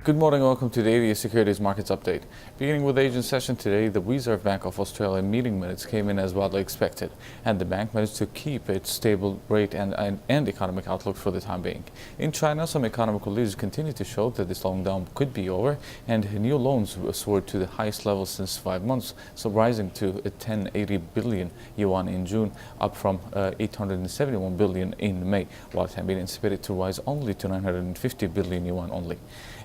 Good morning and welcome to the daily Securities Markets Update. Beginning with the Asian session today, the Reserve Bank of Australia meeting minutes came in as widely expected, and the bank managed to keep its stable rate and economic outlook for the time being. In China, some economic leaders continue to show that the slowing down could be over, and new loans soared to the highest level since 5 months, so rising to 1080 billion yuan in June, up from 871 billion in May, while it had been anticipated to rise only to 950 billion yuan only.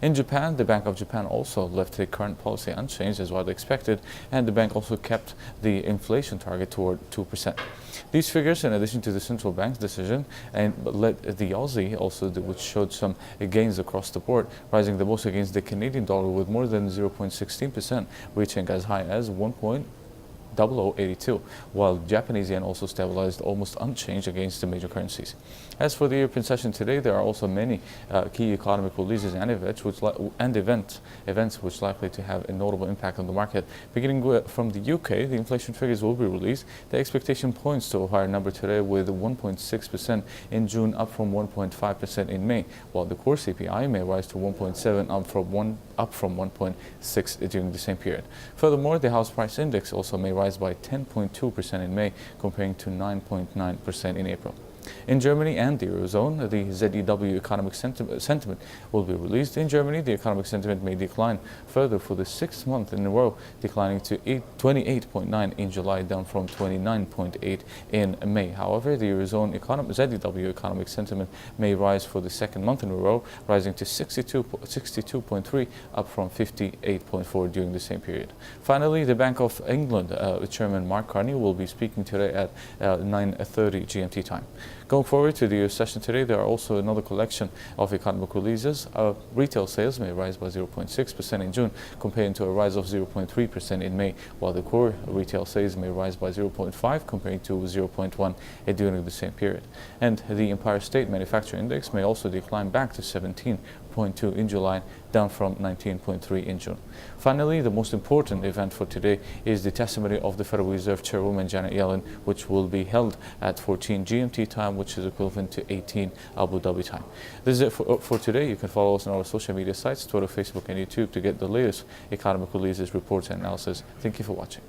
In Japan, the Bank of Japan also left the current policy unchanged as widely expected, and the bank also kept the inflation target toward 2%. These figures, in addition to the central bank's decision, and led the Aussie also, which showed some gains across the board, rising the most against the Canadian dollar with more than 0.16%, reaching as high as 1.0082, while Japanese yen also stabilized almost unchanged against the major currencies. As for the European session today, there are also many key economic releases and events which likely to have a notable impact on the market. Beginning from the UK, the inflation figures will be released. The expectation points to a higher number today with 1.6% in June, up from 1.5% in May, while the core CPI may rise to 1.7, up from 1.6 during the same period. Furthermore, the house price index also may rise by 10.2% in May, comparing to 9.9% in April. In Germany and the Eurozone, the ZEW economic sentiment will be released. In Germany, the economic sentiment may decline further for the 6th month in a row, declining to 28.9 in July, down from 29.8 in May. However, the Eurozone ZEW economic sentiment may rise for the 2nd month in a row, rising to 62.3, up from 58.4 during the same period. Finally, the Bank of England Chairman Mark Carney will be speaking today at 9:30 GMT time. Going forward to the US session today, there are also another collection of economic releases. Retail sales may rise by 0.6% in June, comparing to a rise of 0.3% in May, while the core retail sales may rise by 0.5, comparing to 0.1 during the same period. And the Empire State Manufacturing Index may also decline back to 17.2 in July, down from 19.3 in June. Finally, the most important event for today is the testimony of the Federal Reserve Chairwoman Janet Yellen, which will be held at 14 GMT time, which is equivalent to 18 Abu Dhabi time. This is it for today. You can follow us on our social media sites, Twitter, Facebook, and YouTube to get the latest economic releases, reports, and analysis. Thank you for watching.